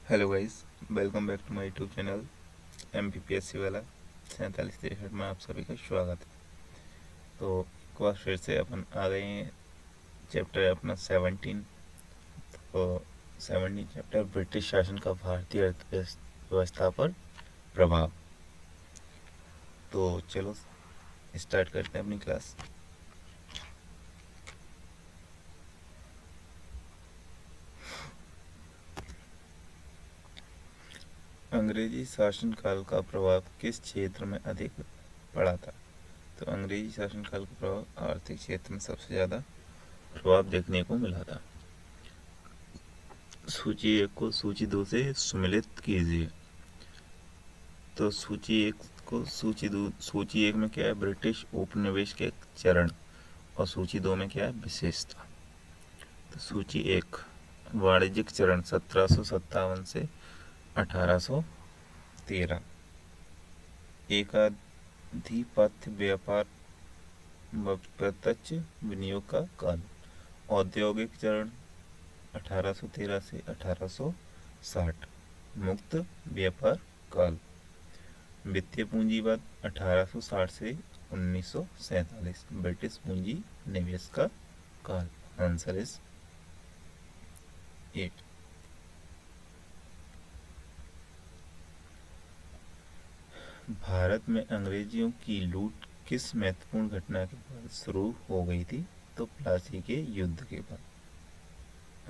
Hello guys, welcome back to my YouTube channel MPPSC वाला 4763 में आप सभी का स्वागत है। तो एक बार फिर से अपन आ गए हैं। चैप्टर है अपना 17। तो 17 चैप्टर ब्रिटिश शासन का भारतीय अर्थव्यवस्था पर प्रभाव। तो चलो स्टार्ट करते हैं अपनी क्लास। अंग्रेजी शासनकाल का प्रभाव किस क्षेत्र में अधिक पड़ा था? तो अंग्रेजी शासनकाल का प्रभाव आर्थिक क्षेत्र में सबसे ज़्यादा प्रभाव देखने को मिला था। सूची 1 को सूची 2 से सम्मिलित कीजिए। तो सूची 1 में क्या है? ब्रिटिश उपनिवेश के चरण। और सूची 2 में क्या है? विशेषता। तो सूची 1, वाणिज्यिक चरण 1757 से 1813। एकाधिपत्य व्यापार व प्रत्यक्ष विनियोग का काल। औद्योगिक चरण 1813 से 1860। मुक्त व्यापार काल। वित्तीय पूंजीवाद 1860 से 1947। ब्रिटिश पूंजी निवेश का काल। Answer is 8। भारत में अंग्रेजियों की लूट किस महत्वपूर्ण घटना के बाद शुरू हो गई थी? तो प्लासी के युद्ध के बाद।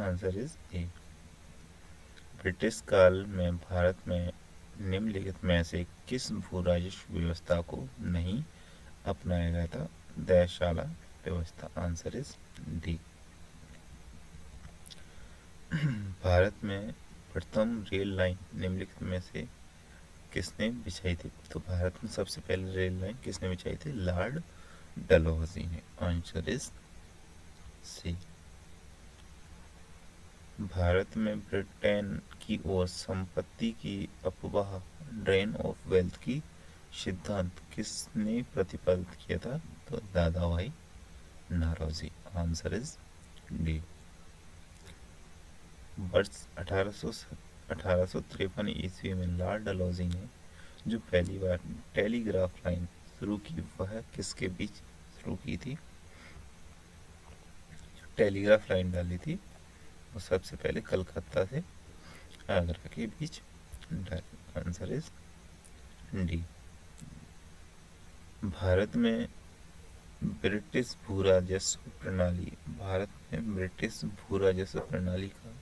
Answer is 8। ब्रिटिश काल में भारत में निम्नलिखित में से किस भू राजस्व व्यवस्था को नहीं अपनाया गया था? दयाशाला व्यवस्था। Answer is D. भारत में प्रथम रेल लाइन निम्नलिखित में से किसने बिछाई थी? तो भारत में सबसे पहले रेल लाइन किसने बिछाई थी? लॉर्ड डलहौजी ने। आंसर इज सी। भारत में ब्रिटेन की ओर संपत्ति की अफवाह ड्रेन ऑफ वेल्थ की सिद्धांत किसने प्रतिपादित किया था? तो दादा भाई नौरोजी। Answer is D. वर्ष 1853 ईस्वी में लॉर्ड डलहौजी ने जो पहली बार टेलीग्राफ लाइन शुरू की वह किसके बीच शुरू की थी? टेलीग्राफ लाइन डाली थी वो सबसे पहले कलकत्ता से आगरा के बीच डाली। Answer is D. भारत में ब्रिटिश भू राजस्व प्रणाली। भारत में ब्रिटिश भू राजस्व प्रणाली का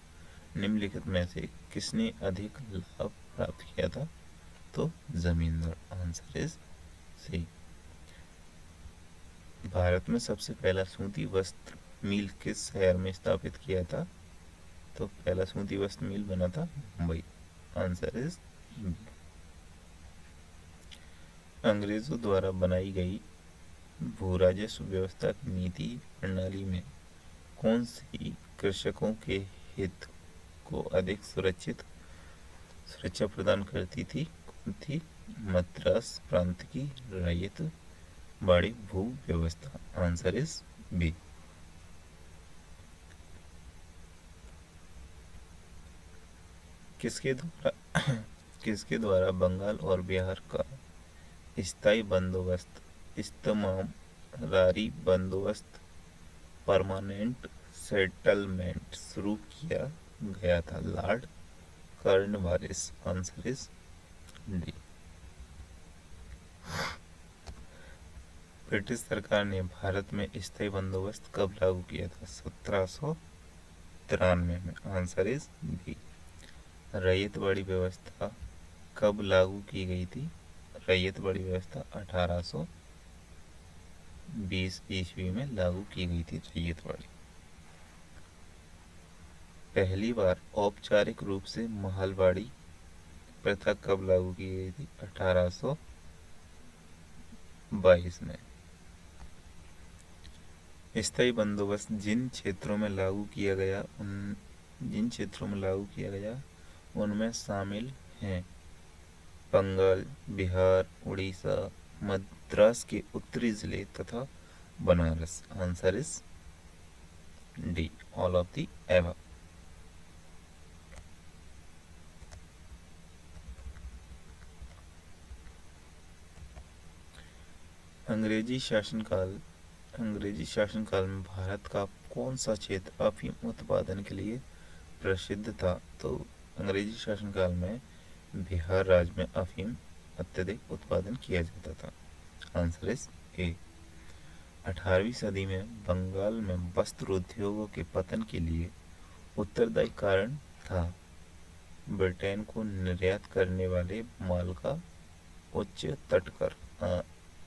निम्नलिखित में से किसने अधिक लाभ प्राप्त किया था? तो जमींदार। आंसर इज सी। भारत में सबसे पहला सूती वस्त्र मिल किस शहर में स्थापित किया था? तो पहला सूती वस्त्र मिल बना था मुंबई। Answer is B. अंग्रेजों द्वारा बनाई गई भू राजस्व व्यवस्था की नीति प्रणाली में कौन सी कृषकों के हित को अधिक सुरक्षा प्रदान करती थी? कौन थी? मद्रास प्रांत की रैयत बाड़ी भू व्यवस्था। Answer is B. किसके द्वारा बंगाल और बिहार का स्थायी बंदोबस्त, इस्तेमारारी बंदोबस्त, परमानेंट सेटलमेंट शुरू किया गया था? Lord Cornwallis. Answer is D. British सरकार ने भारत में स्थायी बंदोबस्त कब लागू किया था? 1793 में। Answer is B. रैयतवाड़ी व्यवस्था कब लागू की गई थी? रैयतवाड़ी व्यवस्था 1820 ईस्वी में लागू की गई थी रैयतवाड़ी। पहली बार औपचारिक रूप से महलवाड़ी प्रथा कब लागू की गई थी? 1822 में। स्थायी बंदोबस्त जिन क्षेत्रों में लागू किया गया उनमें शामिल हैं बंगाल, बिहार, उड़ीसा, मद्रास के उत्तरी जिले तथा Banaras. Answer is D, all of the above. अंग्रेजी शासनकाल अंग्रेजी शासनकाल में भारत का कौन सा क्षेत्र अफीम उत्पादन के लिए प्रसिद्ध था? तो अंग्रेजी शासनकाल में बिहार राज्य में अफीम अत्यधिक उत्पादन किया जाता था। आंसर इज ए। 18वीं सदी में बंगाल में वस्त्र उद्योगों के पतन के लिए उत्तरदायी कारण था ब्रिटेन को निर्यात करने वाले माल का उच्च तटकर।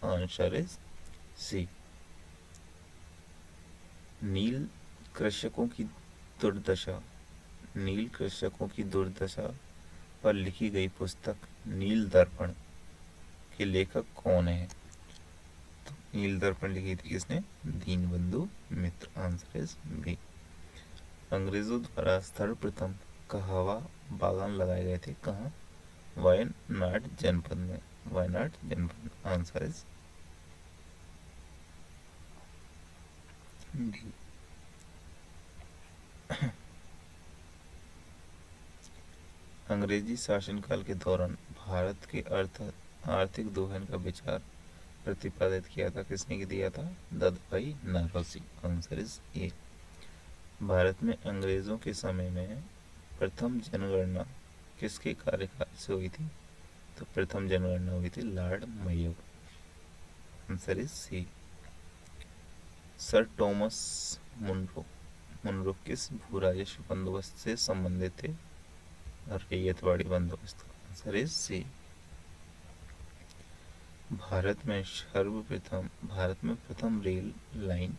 Answer is C. नील कृषकों की दुर्दशा नील कृषकों की दुर्दशा पर लिखी गई पुस्तक नील दर्पण के लेखक कौन है? तो नील दर्पण लिखी थी किसने? Dinabandhu Mitra. Answer is B. अंग्रेजों द्वारा सर्वप्रथम कहवा बागान लगाए गए थे कहाँ? वायनाड जनपद में। वायनाड जनपद। Answer is D. अंग्रेजी शासनकाल के दौरान भारत के आर्थिक दोहन का विचार प्रतिपादित किया था किसने दिया था? Dadabhai Naoroji. Answer is A. Bharat में अंग्रेजों के समय में प्रथम जनगणना किसके कार्यकाल से हुई थी? तो प्रथम जनगणना हुई थी Lord Mayo. Answer is C. Sir Thomas Munro किस भू राजस्व बंदोबस्त से संबंधित थे? रैयतवाड़ी बंदोबस्त। आंसर इज सी। भारत में प्रथम रेल लाइन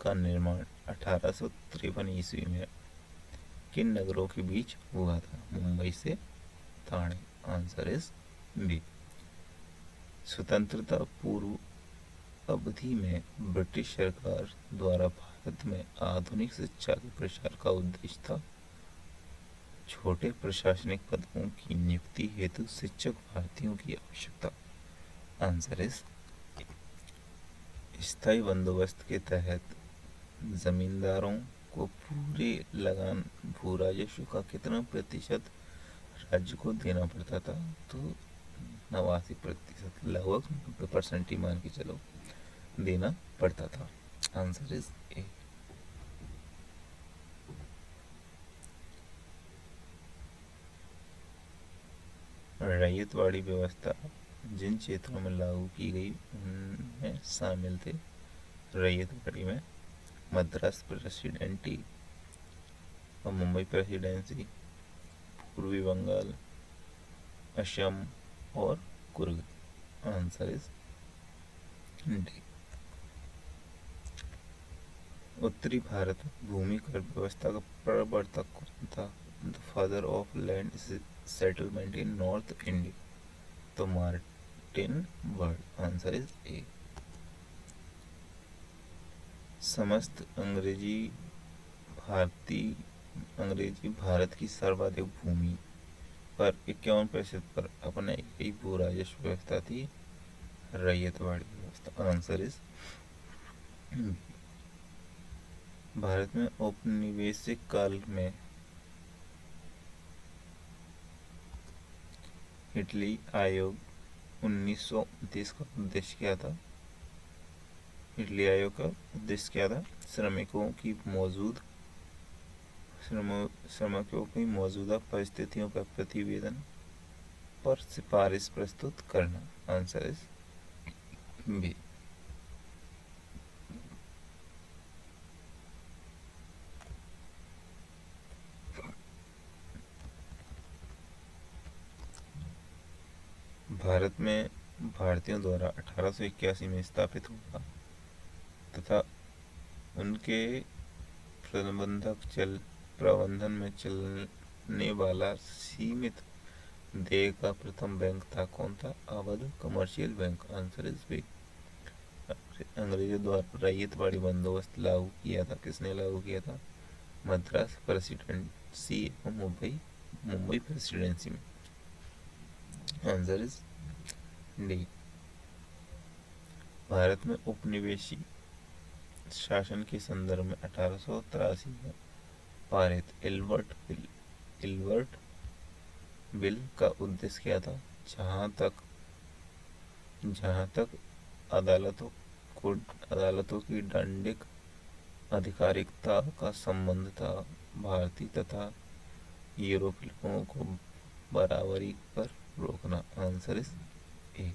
का निर्माण 1853 ईस्वी में किन नगरों के बीच हुआ था? मुंबई से ठाणे। Answer is B. स्वतंत्रता पूर्व अवधि में ब्रिटिश सरकार द्वारा भारत में आधुनिक शिक्षा के प्रसार का उद्देश्य था छोटे प्रशासनिक पदों की नियुक्ति हेतु शिक्षक भारतीयों की आवश्यकता। आंसर इज स्थायी बंदोबस्त के तहत जमींदारों को पूरे लगान भू राजस्व का कितना प्रतिशत राज्य को देना पड़ता था? तो 89%, लगभग 90% ही मान के चलो, देना पड़ता था। आंसर इज ए। रैयतवाड़ी व्यवस्था जिन क्षेत्रों में लागू की गई उनमें शामिल थे रैयतवाड़ी में मद्रास प्रेसिडेंसी और मुंबई प्रेसिडेंसी, पूर्वी बंगाल, असम और कुर्ग। Answer is D. उत्तरी भारत में भूमि कर व्यवस्था का प्रवर्तक कौन था? The father of land settlement in north India. तो Martin Bird. Answer is A. समस्त अंग्रेजी भारत की सर्वाधिक भूमि पर 51% पर अपने कई भू राजस्व व्यवस्था थी रैयतवाड़ी व्यवस्था। आंसर इज भारत में औपनिवेशिक काल में इटली आयोग 1929 का उद्देश्य क्या था? इटली आयोग का उद्देश्य क्या था? श्रमिकों की मौजूदा परिस्थितियों का प्रतिवेदन पर सिफारिश प्रस्तुत करना। Answer is B. भारत में भारतीयों द्वारा 1881 में स्थापित हुआ तथा उनके प्रबंधन में चलने वाला सीमित देय का प्रथम बैंक था कौन था? Awadh commercial bank. Answer is B. अंग्रेजों द्वारा रैयतवाड़ी बंदोबस्त लागू किया था किसने लागू किया था? मद्रास प्रेसिडेंसी एवं मुंबई प्रेसिडेंसी में। Answer is D. भारत में उपनिवेशी शासन के संदर्भ में 1883 में पारित इल्बर्ट बिल का उद्देश्य क्या था? जहां तक अदालतों को अदालतों की दंडिक आधिकारिकता का संबंध था। भारतीय तथा यूरोपीय लोगों को बराबरी पर रोकना। आंसर इज ए।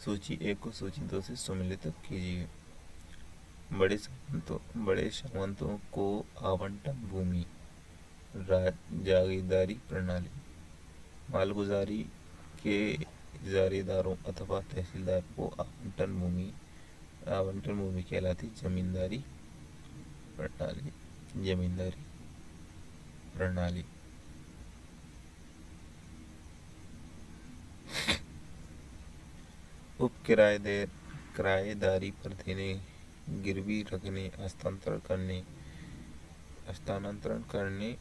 सूची 1 को सूची 2 से सुमेलित कीजिए। बड़े सामंतों को आवंटन भूमि, जागीरदारी प्रणाली, मालगुजारी के इजारेदारों अथवा तहसीलदार को आवंटन भूमि कहलाती जमींदारी प्रणाली। उप किराएदारी पर देने, गिरवी रखने, हस्तांतरण करने,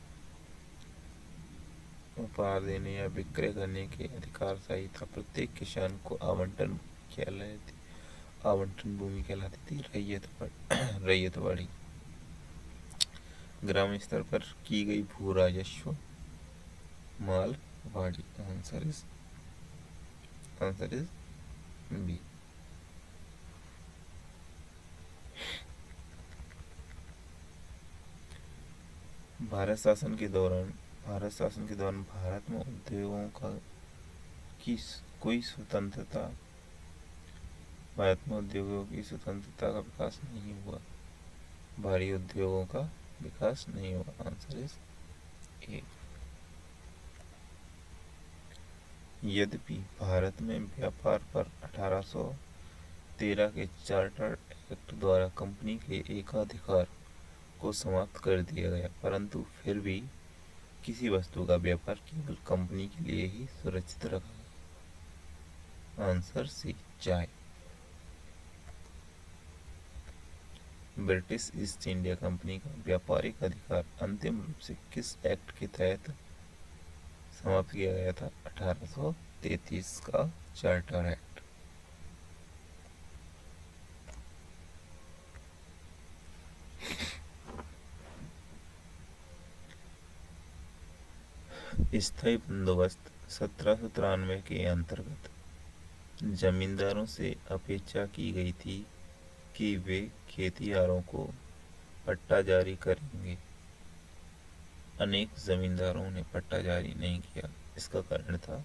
उपहार देने या विक्रय करने के अधिकार सहित प्रत्येक किसान को आवंटन भूमि कहलाती थी रैयतवाड़ी। ग्रामीण स्तर पर की गई भू राजस्व mahalwari. Answer is B. Bharat शासन के दौरान भारत में उद्योगों का कोई स्वतंत्रता का विकास नहीं हुआ। भारी उद्योगों का विकास नहीं हुआ। आंसर इज ए। यद्यपि भारत में व्यापार पर 1813 के चार्टर एक्ट द्वारा कंपनी के एकाधिकार को समाप्त कर दिया गया, परंतु फिर भी किसी वस्तु का व्यापार केवल कंपनी के लिए ही सुरक्षित रखा गया। आंसर सी, चाय। ब्रिटिश ईस्ट इंडिया कंपनी का व्यापारिक अधिकार अंतिम रूप से किस एक्ट के तहत समाप्त किया गया था? 1833 का चार्टर एक्ट। स्थायी बंदोबस्त 1793 के अंतर्गत जमींदारों से अपेक्षा की गई थी कि वे खेतिहरों को पट्टा जारी करेंगे। अनेक जमींदारों ने पट्टा जारी नहीं किया। इसका कारण था?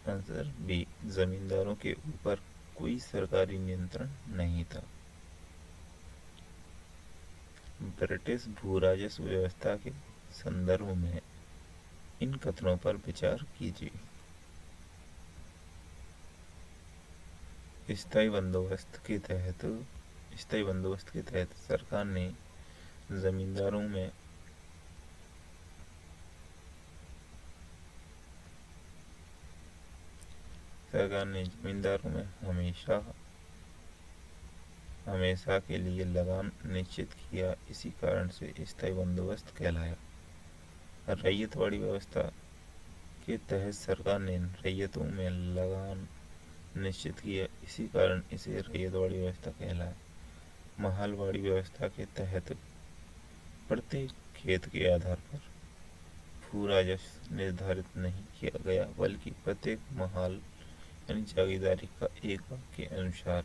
आंसर बी, जमींदारों के ऊपर कोई सरकारी नियंत्रण नहीं था। ब्रिटिश भू राजस्व व्यवस्था के संदर्भ में इन कथनों पर विचार कीजिए। स्थायी बंदोबस्त के तहत सरकार ने जमींदारों में हमेशा के लिए लगान निश्चित किया। इसी कारण से स्थायी बंदोबस्त कहलाया। रैयतवाड़ी व्यवस्था के तहत सरकार ने रैयतों में लगान निश्चित किया। इसी कारण इसे रैयतवाड़ी व्यवस्था कहलाया। महालवाड़ी व्यवस्था के तहत प्रत्येक खेत के आधार पर भू राजस्व निर्धारित नहीं किया गया, बल्कि प्रत्येक महाल यानी जागीरदारी का एक भाग के अनुसार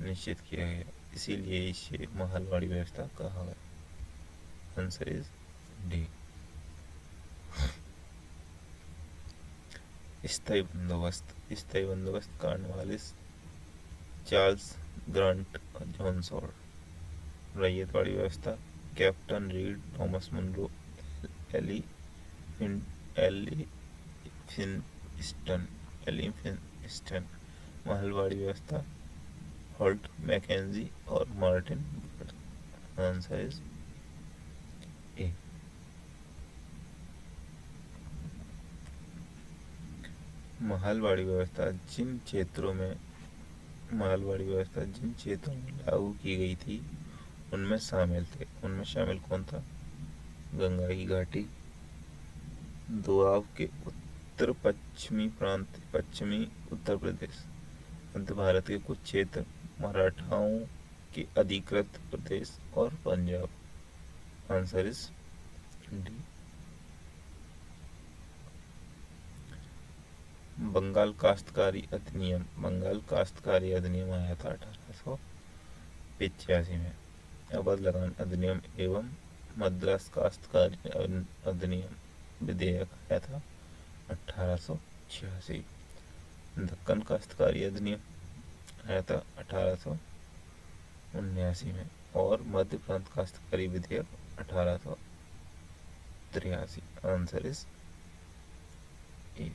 निश्चित किया गया। इसीलिए इसे महालवाड़ी व्यवस्था कहा गया। Answer is D. स्थायी बंदोबस्त कॉर्नवालिस, चार्ल्स ग्रांट और जॉन सॉल्ट। रैयतवाड़ी व्यवस्था captain Reed, Thomas Munro, Elphinstone. महलवाड़ी व्यवस्था हॉल्ट, मैकेंजी और Martin Bird. Answer is A. महलवाड़ी व्यवस्था जिन क्षेत्रों में लागू की गई थी उनमें शामिल कौन था? गंगा की घाटी, दोआब के उत्तर पश्चिमी प्रांत, पश्चिमी उत्तर प्रदेश, मध्य भारत के कुछ क्षेत्र, मराठाओं के अधिकृत प्रदेश और Punjab. Answer is D. Bengal काश्तकारी अधिनियम आया था 1885 में। अवध लगान अधिनियम एवं मद्रास काश्तकारी अधिनियम विधेयक आया था 1886। दक्कन काश्तकारी अधिनियम आया था 1879 में, और मध्य प्रांत काश्तकारी विधेयक 1883। Answer is A.